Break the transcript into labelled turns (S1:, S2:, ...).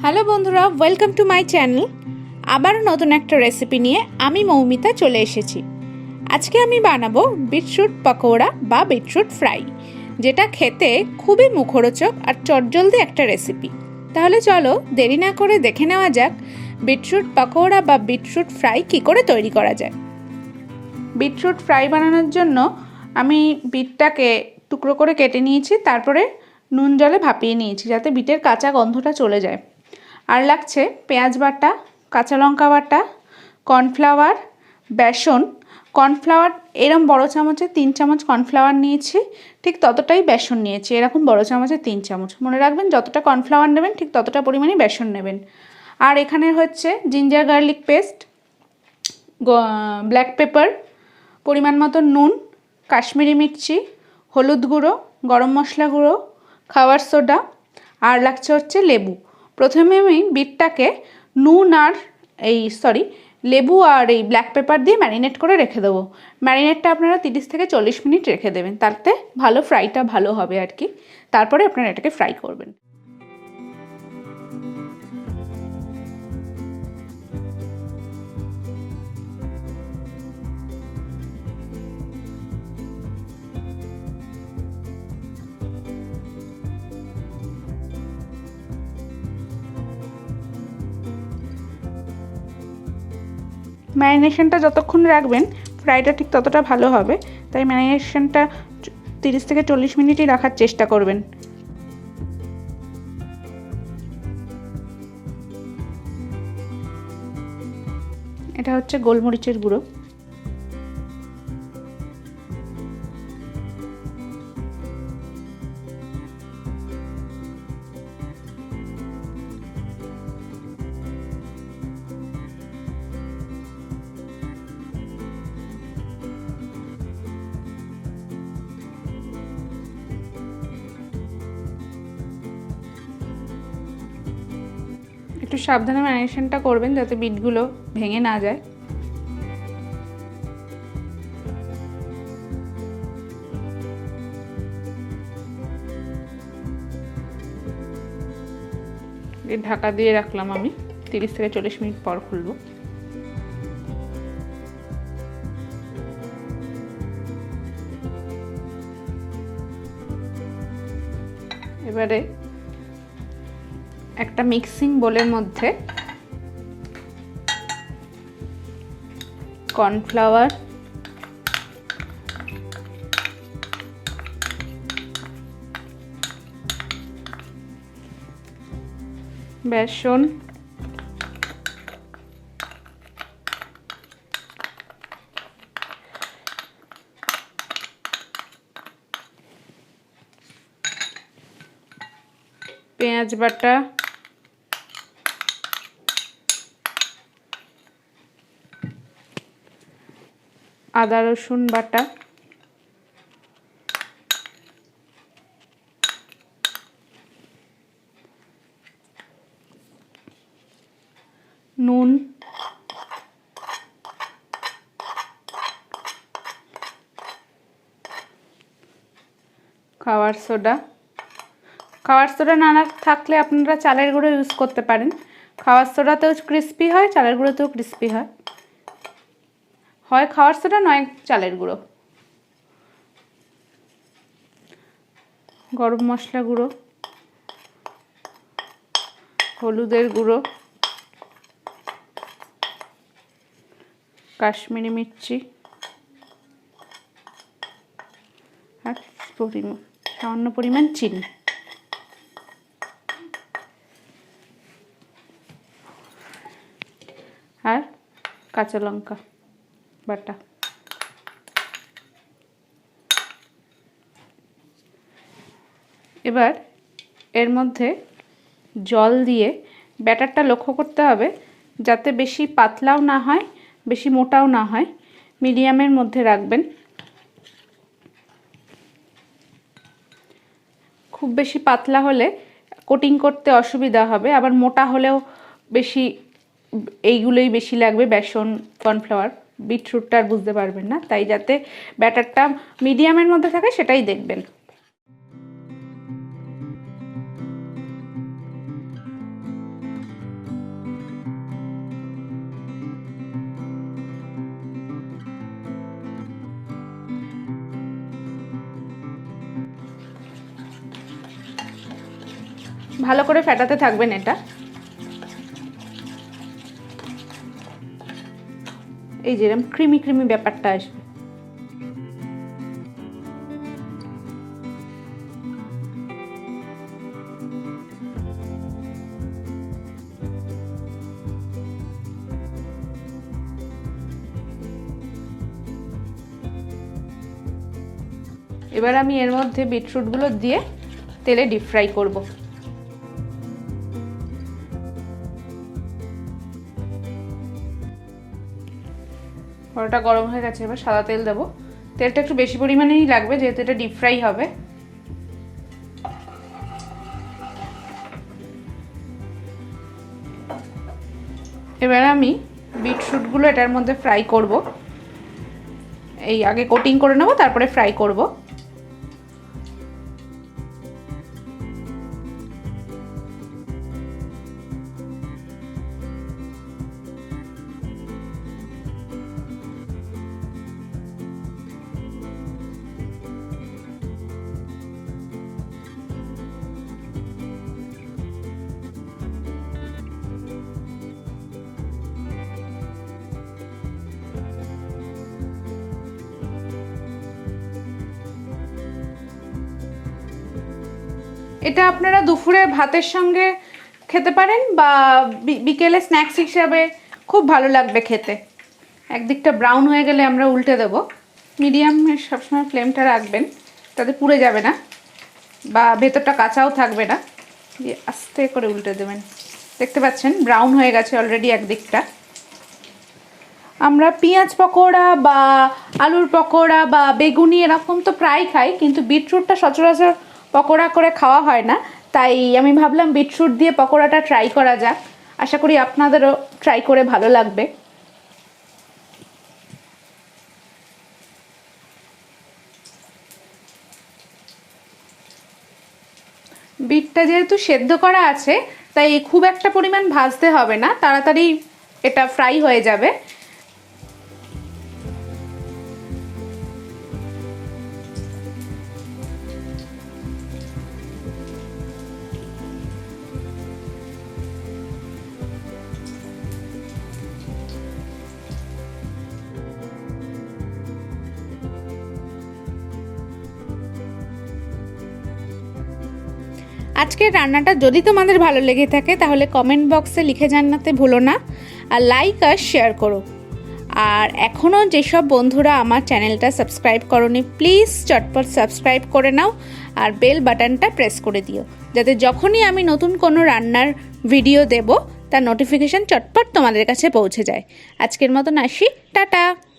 S1: Hello বন্ধুরা, welcome to my channel. আবারও নতুন একটা রেসিপি নিয়ে আমি মৌমিতা চলে এসেছি। আজকে আমি বানাবো বিটরুট পাকোড়া বা বিটরুট ফ্রাই, যেটা খেতে খুবই মুখরোচক আর চটজলদি একটা রেসিপি। তাহলে চলো দেরি না করে দেখে নেওয়া যাক বিটরুট পাকোড়া বা বিটরুট ফ্রাই কী করে তৈরি করা যায়। বিটরুট ফ্রাই বানানোর জন্য আমি বিটটাকে টুকরো করে কেটে নিয়েছি, তারপরে নুন জলে ভাপিয়ে নিয়েছি যাতে বিটের কাঁচা গন্ধটা চলে যায়। আর লাগছে পেঁয়াজ বাটা, কাঁচা লঙ্কা বাটা, কর্নফ্লাওয়ার, বেসন। কর্নফ্লাওয়ার এরম বড় চামচে 3 চামচ কর্নফ্লাওয়ার নিয়েছি, ঠিক ততটাই বেসন নিয়েছি, এরকম বড় চামচে 3 চামচ। মনে রাখবেন যতটা কর্নফ্লাওয়ার নেবেন ঠিক ততটা পরিমাণে বেসন নেবেন। আর এখানে হচ্ছে ginger garlic paste, black pepper, পরিমাণ মতো নুন, কাশ্মীরি মির্চি, হলুদ গুঁড়ো, গরম মশলা গুঁড়ো, খাবার সোডা, আর লাগছে হচ্ছে লেবু। প্রথমে আমি বিটটাকে নুন আর লেবু আর এই ব্ল্যাক পেপার দিয়ে ম্যারিনেট করে রেখে দেবো। ম্যারিনেটটা আপনারা 30 থেকে 40 মিনিট রেখে দেবেন, তাতে ভালো ফ্রাইটা ভালো হবে আর কি। তারপরে আপনারা এটাকে ফ্রাই করবেন। ম্যারিনেশনটা যতক্ষণ রাখবেন ফ্রাইটা ঠিক ততটা ভালো হবে, তাই ম্যারিনেশনটা 30 থেকে 40 মিনিটই রাখার চেষ্টা করবেন। এটা হচ্ছে গোলমরিচের গুঁড়ো, একটু সাবধানে ম্যারিনেশনটা করবেন যাতে বিটগুলো ভেঙে না যায়। ঢাকা দিয়ে রাখলাম আমি, 30 থেকে 40 মিনিট পর খুলবো। এবারে একটা মিক্সিং বোলের মধ্যে কর্নফ্লাওয়ার, বেসন, পেঁয়াজ বাটা, আদা রসুন বাটা, নুন, খাবার সোডা। খাবার সোডা না থাকলে আপনারা চালের গুঁড়ো ইউজ করতে পারেন। খাবার সোডাতেও ক্রিস্পি হয়, চালের গুঁড়োতেও ক্রিস্পি হয়। হয় খাবার সোডা নয় চালের গুঁড়ো। গরম মশলা গুঁড়ো, হলুদের গুঁড়ো, কাশ্মীরি মির্চি, আর সামান্য পরিমাণ চিনি। আর কাঁচা লঙ্কা বাটা। এবার এর মধ্যে জল দিয়ে ব্যাটারটা লক্ষ্য করতে হবে যাতে বেশি পাতলাও না হয় বেশি মোটাও না হয়, মিডিয়ামের মধ্যে রাখবেন। খুব বেশি পাতলা হলে কোটিং করতে অসুবিধা হবে, আবার মোটা হলেও বেশি এইগুলোই বেশি লাগবে, বেসন কর্নফ্লাওয়ার, বিটরুটটা আর বুঝতে পারবেন না। তাই যাতে ব্যাটারটা মিডিয়ামের মধ্যে থাকে সেটাই দেখবেন। ভালো করে ফেটাতে থাকবেন এটা। এই যেরকম ক্রিমি ক্রিমি ব্যাপারটা আসবে। এবার আমি এর মধ্যে বিটরুটগুলো দিয়ে তেলে ডিপ ফ্রাই করব। কড়াটা গরম হয়ে গেছে, এবার সাদা তেল দেবো। তেলটা একটু বেশি পরিমাণেই লাগবে যেহেতু এটা ডিপ ফ্রাই হবে। এবার আমি বিটরুটগুলো এটার মধ্যে ফ্রাই করব। এই আগে কোটিং করে নেব, তারপরে ফ্রাই করব। এটা আপনারা দুপুরে ভাতের সঙ্গে খেতে পারেন বা বিকেলে স্ন্যাক্স হিসাবে খুব ভালো লাগবে খেতে। একদিকটা ব্রাউন হয়ে গেলে আমরা উল্টে দেব। মিডিয়ামে সবসময় ফ্লেমটা রাখবেন, তাতে পুড়ে যাবে না বা ভেতরটা কাঁচাও থাকবে না। দিয়ে আস্তে করে উল্টে দেবেন। দেখতে পাচ্ছেন ব্রাউন হয়ে গেছে অলরেডি একদিকটা। আমরা পেঁয়াজ পকোড়া বা আলুর পকোড়া বা বেগুনি এরকম তো প্রায় খাই, কিন্তু বিটরুটটা সচরাচর পকোড়া করে খাওয়া হয় না। তাই আমি ভাবলাম বিটরুট দিয়ে পকোড়াটা ট্রাই করা যাক। আশা করি আপনাদেরও ট্রাই করে ভালো লাগবে। বিটটা যেহেতু সেদ্ধ করা আছে তাই খুব একটা পরিমাণ ভাজতে হবে না, তাড়াতাড়ি এটা ফ্রাই হয়ে যাবে। আজকের রান্নাটা যদি তোমাদের ভালো লেগে থাকে তাহলে কমেন্ট বক্সে লিখে জানাতে ভুলো না, আর লাইক আর শেয়ার করো। আর এখনও যেসব বন্ধুরা আমার চ্যানেলটা সাবস্ক্রাইব করোনি প্লিজ চটপট সাবস্ক্রাইব করে নাও আর বেল বাটনটা প্রেস করে দিও, যাতে যখনই আমি নতুন কোনো রান্নার ভিডিও দেব তার নোটিফিকেশান চটপট তোমাদের কাছে পৌঁছে যায়। আজকের মতন আসি, টাটা।